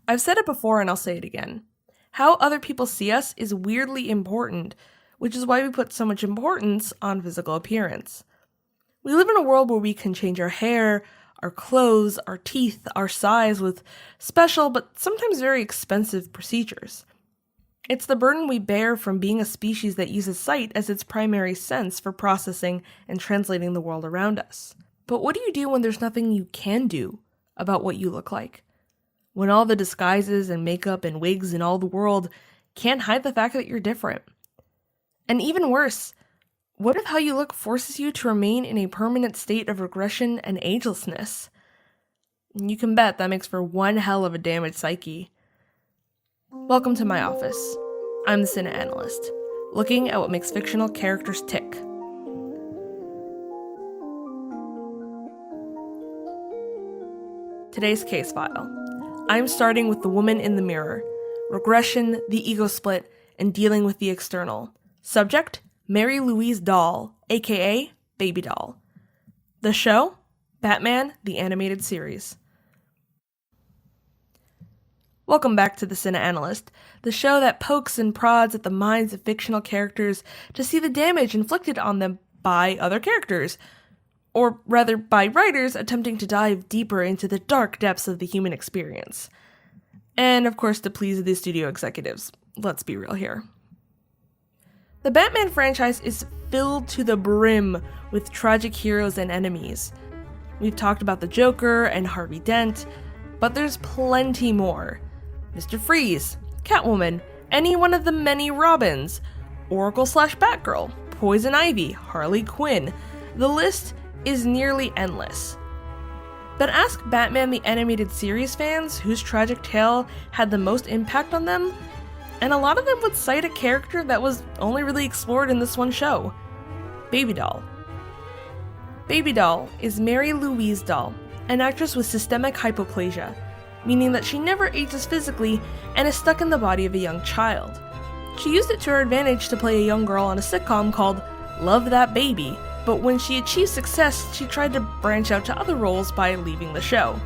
I've said it before and I'll say it again. How other people see us is weirdly important, which is why we put so much importance on physical appearance. We live in a world where we can change our hair, our clothes, our teeth, our size with special but sometimes very expensive procedures. It's the burden we bear from being a species that uses sight as its primary sense for processing and translating the world around us. But what do you do when there's nothing you can do about what you look like? When all the disguises and makeup and wigs in all the world can't hide the fact that you're different? And even worse, what if how you look forces you to remain in a permanent state of regression and agelessness? You can bet that makes for one hell of a damaged psyche. Welcome to my office. I'm the Cine Analyst, looking at what makes fictional characters tick. Today's case file. I'm starting with the woman in the mirror, regression, the ego split, and dealing with the external. Subject, Mary Louise Dahl, aka Baby Doll. The show, Batman, the Animated Series. Welcome back to the Cine Analyst, the show that pokes and prods at the minds of fictional characters to see the damage inflicted on them by other characters, or rather by writers attempting to dive deeper into the dark depths of the human experience. And of course to please the studio executives, let's be real here. The Batman franchise is filled to the brim with tragic heroes and enemies. We've talked about the Joker and Harvey Dent, but there's plenty more. Mr. Freeze, Catwoman, any one of the many Robins, Oracle/Batgirl, Poison Ivy, Harley Quinn. The list is nearly endless. But ask Batman the Animated Series fans whose tragic tale had the most impact on them, and a lot of them would cite a character that was only really explored in this one show, Baby Doll. Baby Doll is Mary Louise Dahl, an actress with systemic hypoplasia, meaning that she never ages physically and is stuck in the body of a young child. She used it to her advantage to play a young girl on a sitcom called Love That Baby, but when she achieved success, she tried to branch out to other roles by leaving the show.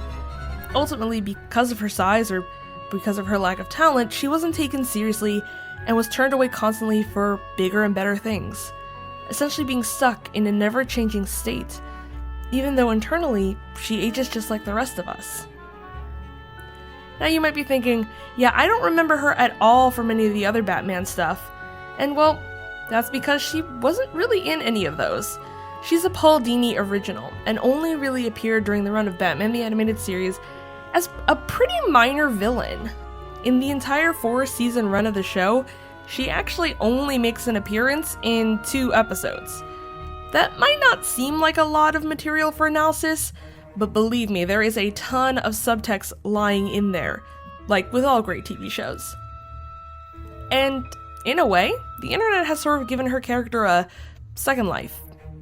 Ultimately, because of her size or because of her lack of talent, she wasn't taken seriously and was turned away constantly for bigger and better things, essentially being stuck in a never-changing state, even though internally, she ages just like the rest of us. Now you might be thinking, yeah, I don't remember her at all from any of the other Batman stuff, and well, that's because she wasn't really in any of those. She's a Paul Dini original, and only really appeared during the run of Batman the Animated Series as a pretty minor villain. In the entire 4-season run of the show, she actually only makes an appearance in 2 episodes. That might not seem like a lot of material for analysis, but believe me, there is a ton of subtext lying in there, like with all great TV shows. And in a way, the internet has sort of given her character a second life,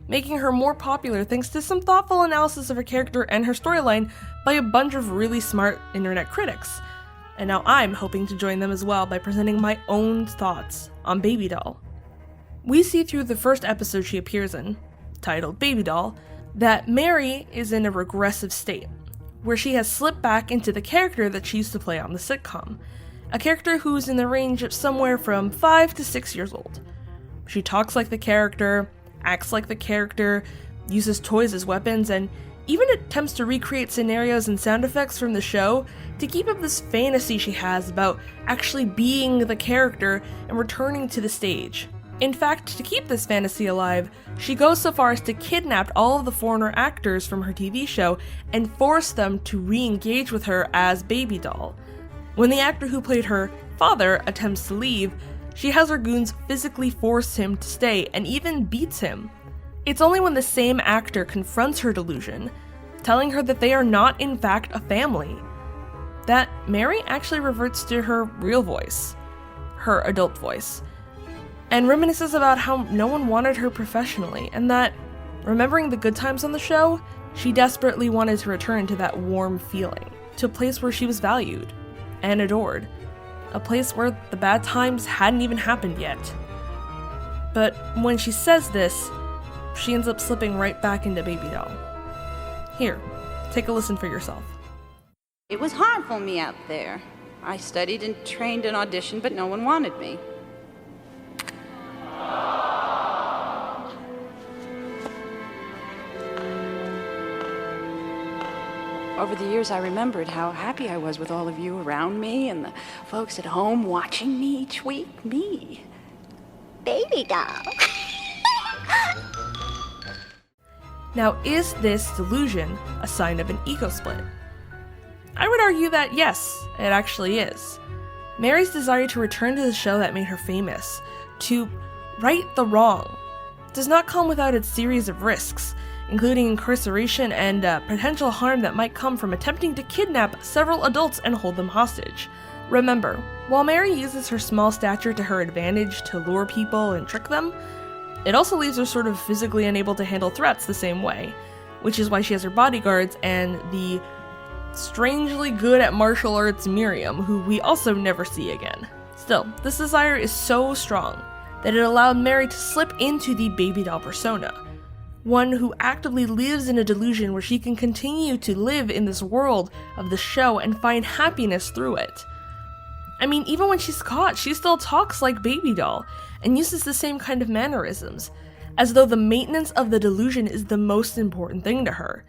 making her more popular thanks to some thoughtful analysis of her character and her storyline by a bunch of really smart internet critics. And now I'm hoping to join them as well by presenting my own thoughts on Baby Doll. We see through the first episode she appears in, titled Baby Doll, that Mary is in a regressive state, where she has slipped back into the character that she used to play on the sitcom. A character who's in the range of somewhere from 5 to 6 years old. She talks like the character, acts like the character, uses toys as weapons, and even attempts to recreate scenarios and sound effects from the show to keep up this fantasy she has about actually being the character and returning to the stage. In fact, to keep this fantasy alive, she goes so far as to kidnap all of the foreigner actors from her TV show and force them to re-engage with her as Baby Doll. When the actor who played her father attempts to leave, she has her goons physically force him to stay and even beats him. It's only when the same actor confronts her delusion, telling her that they are not in fact a family, that Mary actually reverts to her real voice, her adult voice, and reminisces about how no one wanted her professionally, and that, remembering the good times on the show, she desperately wanted to return to that warm feeling, to a place where she was valued and adored, a place where the bad times hadn't even happened yet. But when she says this, she ends up slipping right back into Baby Doll. Here, take a listen for yourself. It was hard for me out there. I studied and trained and auditioned, but no one wanted me. Over the years, I remembered how happy I was with all of you around me and the folks at home watching me each week. Me. Baby doll. Now, is this delusion a sign of an ego split? I would argue that yes, it actually is. Mary's desire to return to the show that made her famous, to right the wrong, does not come without its series of risks, including incarceration and potential harm that might come from attempting to kidnap several adults and hold them hostage. Remember, while Mary uses her small stature to her advantage to lure people and trick them, it also leaves her sort of physically unable to handle threats the same way, which is why she has her bodyguards and the strangely good at martial arts Miriam, who we also never see again. Still, this desire is so strong that it allowed Mary to slip into the baby doll persona, one who actively lives in a delusion where she can continue to live in this world of the show and find happiness through it. I mean, even when she's caught, she still talks like baby doll and uses the same kind of mannerisms, as though the maintenance of the delusion is the most important thing to her.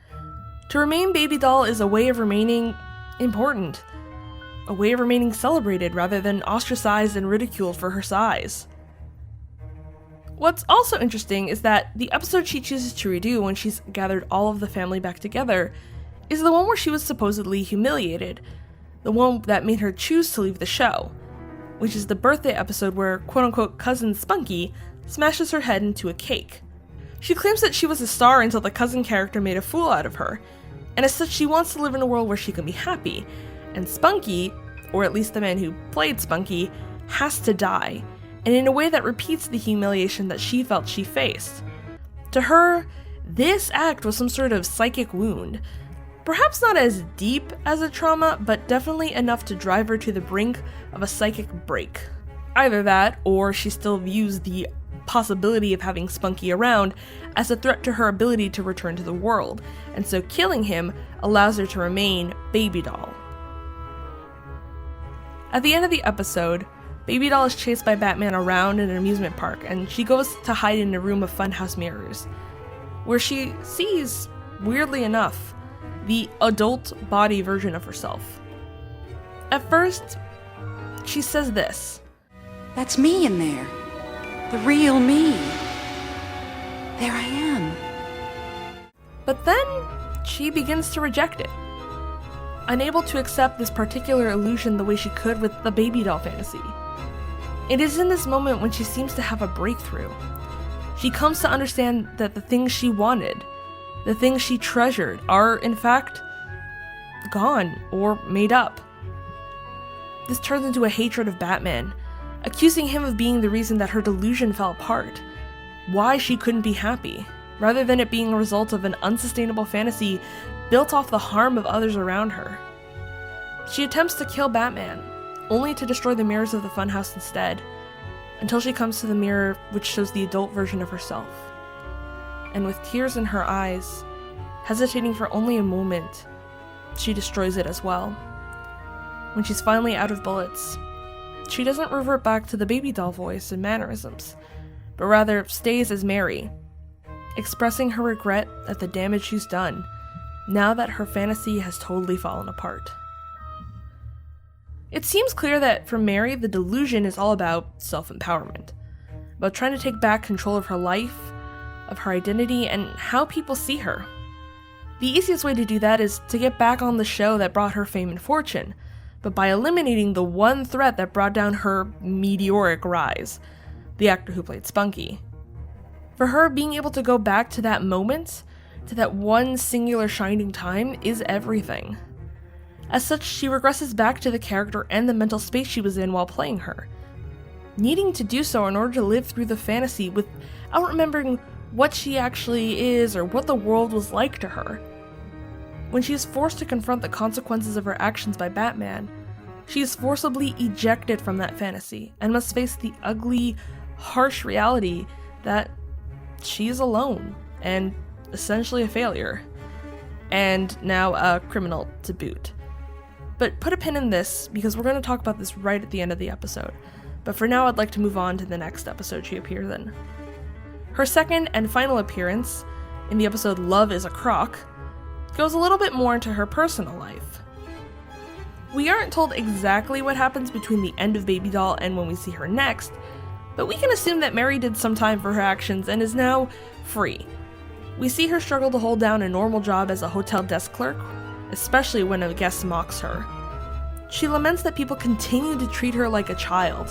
To remain baby doll is a way of remaining important, a way of remaining celebrated rather than ostracized and ridiculed for her size. What's also interesting is that the episode she chooses to redo when she's gathered all of the family back together is the one where she was supposedly humiliated, the one that made her choose to leave the show, which is the birthday episode where quote-unquote cousin Spunky smashes her head into a cake. She claims that she was a star until the cousin character made a fool out of her, and as such she wants to live in a world where she can be happy, and Spunky, or at least the man who played Spunky, has to die, and in a way that repeats the humiliation that she felt she faced. To her, this act was some sort of psychic wound, perhaps not as deep as a trauma, but definitely enough to drive her to the brink of a psychic break. Either that, or she still views the possibility of having Spunky around as a threat to her ability to return to the world, and so killing him allows her to remain baby doll. At the end of the episode, Baby Doll is chased by Batman around an amusement park, and she goes to hide in a room of funhouse mirrors, where she sees, weirdly enough, the adult body version of herself. At first, she says this: That's me in there. The real me. There I am. But then, she begins to reject it, unable to accept this particular illusion the way she could with the baby doll fantasy. It is in this moment when she seems to have a breakthrough. She comes to understand that the things she wanted, the things she treasured, are in fact gone or made up. This turns into a hatred of Batman, accusing him of being the reason that her delusion fell apart, why she couldn't be happy, rather than it being a result of an unsustainable fantasy built off the harm of others around her. She attempts to kill Batman, only to destroy the mirrors of the funhouse instead, until she comes to the mirror which shows the adult version of herself. And with tears in her eyes, hesitating for only a moment, she destroys it as well. When she's finally out of bullets, she doesn't revert back to the baby doll voice and mannerisms, but rather stays as Mary, expressing her regret at the damage she's done, now that her fantasy has totally fallen apart. It seems clear that for Mary, the delusion is all about self-empowerment, about trying to take back control of her life, of her identity, and how people see her. The easiest way to do that is to get back on the show that brought her fame and fortune, but by eliminating the one threat that brought down her meteoric rise, the actor who played Spunky. For her, being able to go back to that moment, to that one singular shining time, is everything. As such, she regresses back to the character and the mental space she was in while playing her, needing to do so in order to live through the fantasy without remembering what she actually is or what the world was like to her. When she is forced to confront the consequences of her actions by Batman, she is forcibly ejected from that fantasy and must face the ugly, harsh reality that she is alone and essentially a failure, and now a criminal to boot. But put a pin in this, because we're going to talk about this right at the end of the episode. But for now, I'd like to move on to the next episode she appears in. Her second and final appearance, in the episode Love is a Crock, goes a little bit more into her personal life. We aren't told exactly what happens between the end of Baby Doll and when we see her next, but we can assume that Mary did some time for her actions and is now free. We see her struggle to hold down a normal job as a hotel desk clerk, especially when a guest mocks her. She laments that people continue to treat her like a child,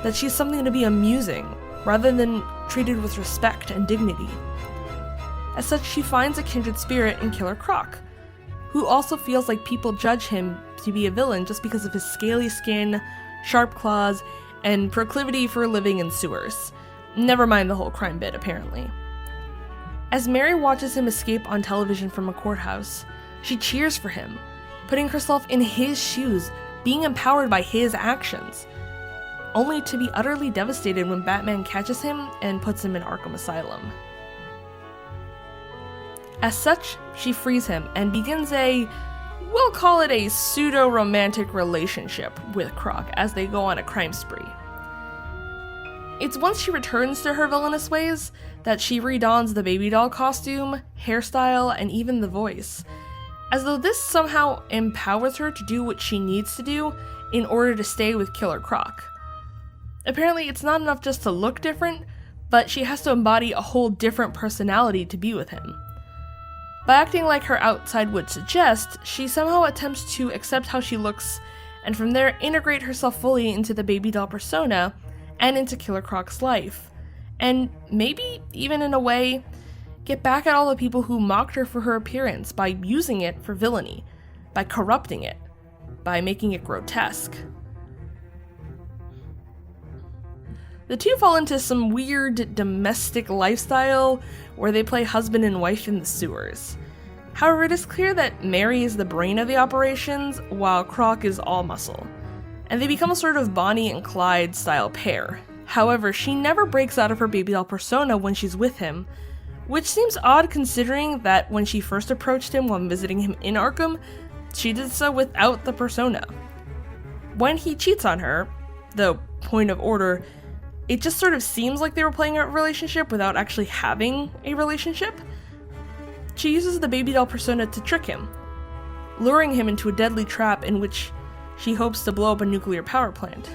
that she's something to be amusing, rather than treated with respect and dignity. As such, she finds a kindred spirit in Killer Croc, who also feels like people judge him to be a villain just because of his scaly skin, sharp claws, and proclivity for living in sewers. Never mind the whole crime bit, apparently. As Mary watches him escape on television from a courthouse, she cheers for him, putting herself in his shoes, being empowered by his actions, only to be utterly devastated when Batman catches him and puts him in Arkham Asylum. As such, she frees him and begins we'll call it a pseudo-romantic relationship with Croc as they go on a crime spree. It's once she returns to her villainous ways that she redons the Baby Doll costume, hairstyle, and even the voice, as though this somehow empowers her to do what she needs to do in order to stay with Killer Croc. Apparently, it's not enough just to look different, but she has to embody a whole different personality to be with him. By acting like her outside would suggest, she somehow attempts to accept how she looks and from there integrate herself fully into the Baby Doll persona and into Killer Croc's life, and maybe, even in a way, get back at all the people who mocked her for her appearance by using it for villainy, by corrupting it, by making it grotesque. The two fall into some weird domestic lifestyle where they play husband and wife in the sewers. However, it is clear that Mary is the brain of the operations, while Croc is all muscle, and they become a sort of Bonnie and Clyde style pair. However, she never breaks out of her Baby Doll persona when she's with him, which seems odd considering that when she first approached him while visiting him in Arkham, she did so without the persona. When he cheats on her, though point of order, it just sort of seems like they were playing a relationship without actually having a relationship. She uses the Baby Doll persona to trick him, luring him into a deadly trap in which she hopes to blow up a nuclear power plant.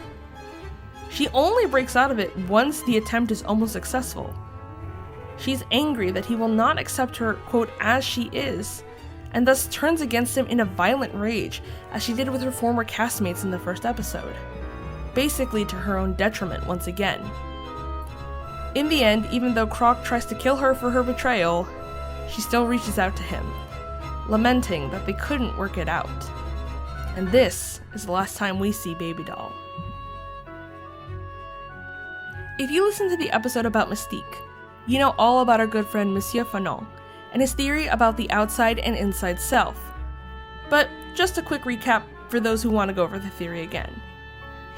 She only breaks out of it once the attempt is almost successful. She's angry that he will not accept her, quote, as she is, and thus turns against him in a violent rage, as she did with her former castmates in the first episode, basically to her own detriment once again. In the end, even though Croc tries to kill her for her betrayal, she still reaches out to him, lamenting that they couldn't work it out. And this is the last time we see Baby Doll. If you listen to the episode about Mystique, you know all about our good friend Monsieur Fanon and his theory about the outside and inside self. But just a quick recap for those who want to go over the theory again.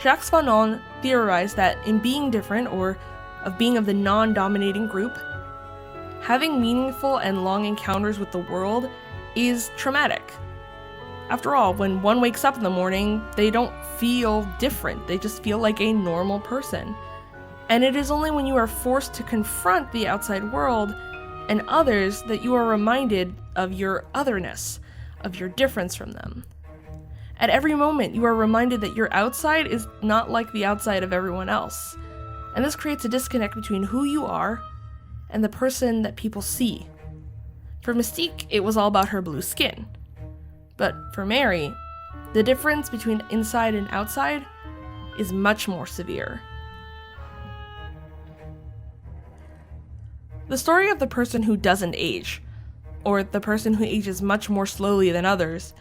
Jacques Fanon theorized that in being different, or of being of the non-dominating group, having meaningful and long encounters with the world is traumatic. After all, when one wakes up in the morning, they don't feel different, they just feel like a normal person. And it is only when you are forced to confront the outside world and others that you are reminded of your otherness, of your difference from them. At every moment, you are reminded that your outside is not like the outside of everyone else, and this creates a disconnect between who you are and the person that people see. For Mystique, it was all about her blue skin. But for Mary, the difference between inside and outside is much more severe. The story of the person who doesn't age, or the person who ages much more slowly than others,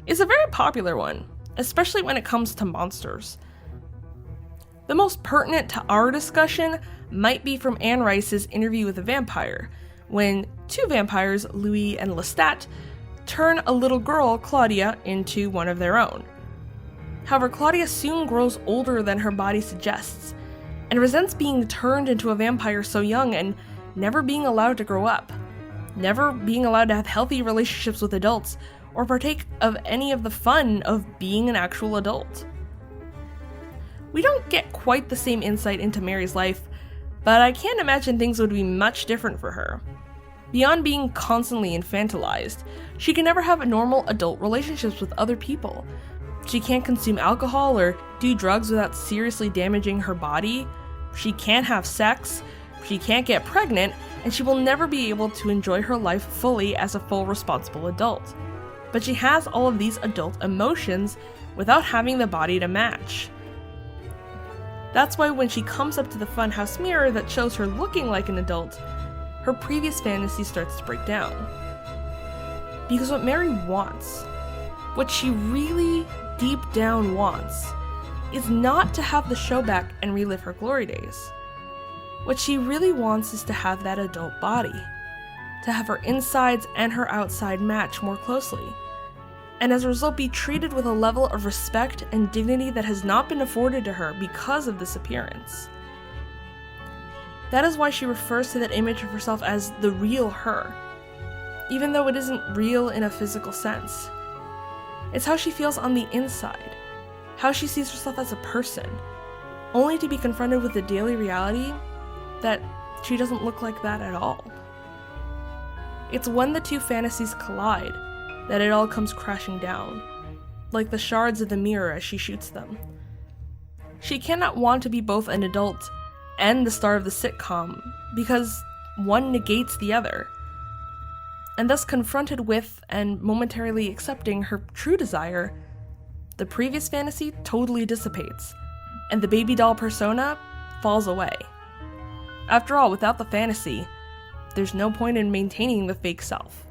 is a very popular one, especially when it comes to monsters. The most pertinent to our discussion might be from Anne Rice's Interview with a Vampire, when two vampires, Louis and Lestat, turn a little girl, Claudia, into one of their own. However, Claudia soon grows older than her body suggests, and resents being turned into a vampire so young and never being allowed to grow up, never being allowed to have healthy relationships with adults, or partake of any of the fun of being an actual adult. We don't get quite the same insight into Mary's life, but I can't imagine things would be much different for her. Beyond being constantly infantilized, she can never have normal adult relationships with other people. She can't consume alcohol or do drugs without seriously damaging her body. She can't have sex, she can't get pregnant, and she will never be able to enjoy her life fully as a full responsible adult. But she has all of these adult emotions without having the body to match. That's why when she comes up to the funhouse mirror that shows her looking like an adult, her previous fantasy starts to break down. Because what Mary wants, what she really deep down wants, is not to have the show back and relive her glory days. What she really wants is to have that adult body, to have her insides and her outside match more closely, and as a result be treated with a level of respect and dignity that has not been afforded to her because of this appearance. That is why she refers to that image of herself as the real her, even though it isn't real in a physical sense. It's how she feels on the inside, how she sees herself as a person, only to be confronted with the daily reality that she doesn't look like that at all. It's when the two fantasies collide that it all comes crashing down, like the shards of the mirror as she shoots them. She cannot want to be both an adult and the star of the sitcom, because one negates the other. And thus confronted with and momentarily accepting her true desire, the previous fantasy totally dissipates, and the baby doll persona falls away. After all, without the fantasy, there's no point in maintaining the fake self.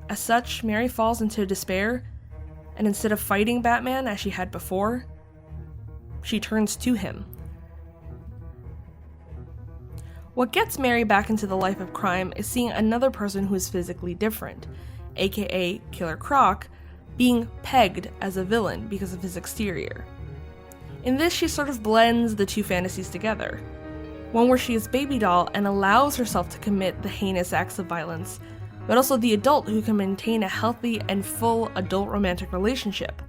As such, Mary falls into despair, and instead of fighting Batman as she had before, she turns to him. What gets Mary back into the life of crime is seeing another person who is physically different, aka Killer Croc, being pegged as a villain because of his exterior. In this, she sort of blends the two fantasies together. One where she is baby doll and allows herself to commit the heinous acts of violence, but also the adult who can maintain a healthy and full adult romantic relationship.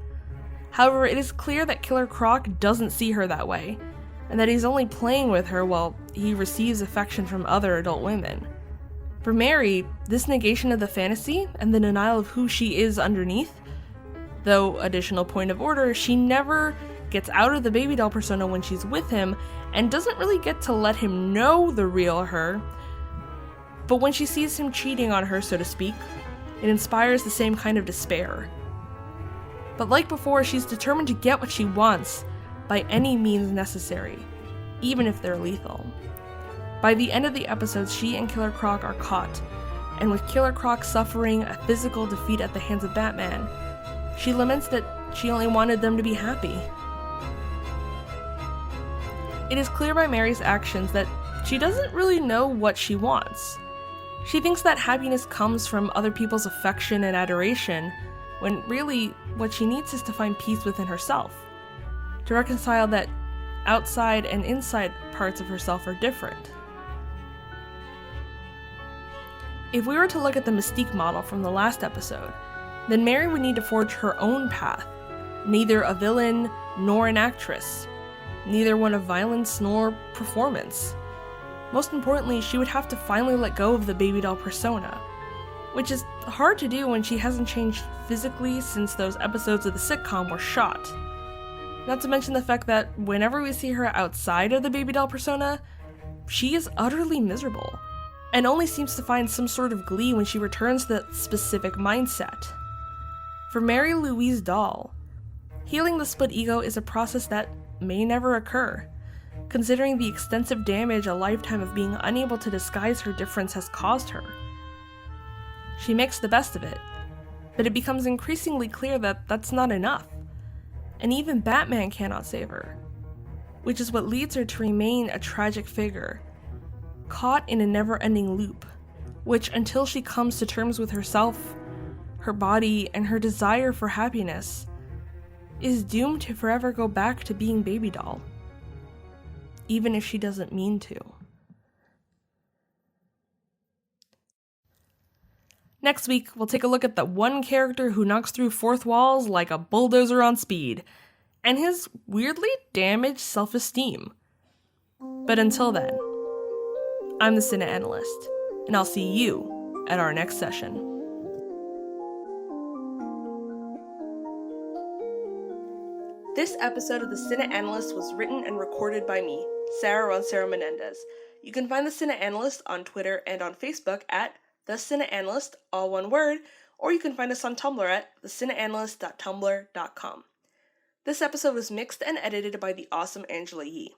However, it is clear that Killer Croc doesn't see her that way, and that he's only playing with her while he receives affection from other adult women. For Mary, this negation of the fantasy and the denial of who she is underneath, though additional point of order, she never gets out of the baby doll persona when she's with him and doesn't really get to let him know the real her. But when she sees him cheating on her, so to speak, it inspires the same kind of despair. But like before, she's determined to get what she wants by any means necessary, even if they're lethal. By the end of the episode, she and Killer Croc are caught, and with Killer Croc suffering a physical defeat at the hands of Batman, she laments that she only wanted them to be happy. It is clear by Mary's actions that she doesn't really know what she wants. She thinks that happiness comes from other people's affection and adoration, when really what she needs is to find peace within herself, to reconcile that outside and inside parts of herself are different. If we were to look at the Mystique model from the last episode, then Mary would need to forge her own path, neither a villain nor an actress, neither one of violence nor performance. Most importantly, she would have to finally let go of the baby doll persona, which is hard to do when she hasn't changed physically since those episodes of the sitcom were shot. Not to mention the fact that whenever we see her outside of the baby doll persona, she is utterly miserable, and only seems to find some sort of glee when she returns to that specific mindset. For Mary Louise Dahl, healing the split ego is a process that may never occur, considering the extensive damage a lifetime of being unable to disguise her difference has caused her. She makes the best of it, but it becomes increasingly clear that that's not enough, and even Batman cannot save her, which is what leads her to remain a tragic figure, caught in a never-ending loop, which, until she comes to terms with herself, her body, and her desire for happiness, is doomed to forever go back to being baby doll, even if she doesn't mean to. Next week, we'll take a look at the one character who knocks through fourth walls like a bulldozer on speed, and his weirdly damaged self-esteem. But until then, I'm the Cine Analyst, and I'll see you at our next session. This episode of the Cine Analyst was written and recorded by me, Sarah Roncero Menendez. You can find the Cine Analyst on Twitter and on Facebook at The Cine Analyst, all one word, or you can find us on Tumblr at thecineanalyst.tumblr.com. This episode was mixed and edited by the awesome Angela Yee.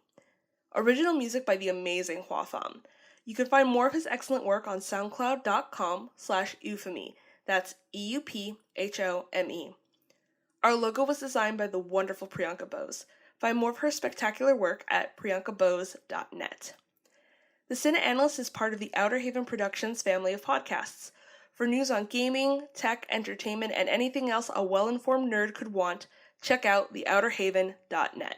Original music by the amazing Hua Pham. You can find more of his excellent work on soundcloud.com/euphemy. That's EUPHOME. Our logo was designed by the wonderful Priyanka Bose. Find more of her spectacular work at priyankabose.net. The Cine Analyst is part of the Outerhaven Productions family of podcasts. For news on gaming, tech, entertainment, and anything else a well-informed nerd could want, check out theouterhaven.net.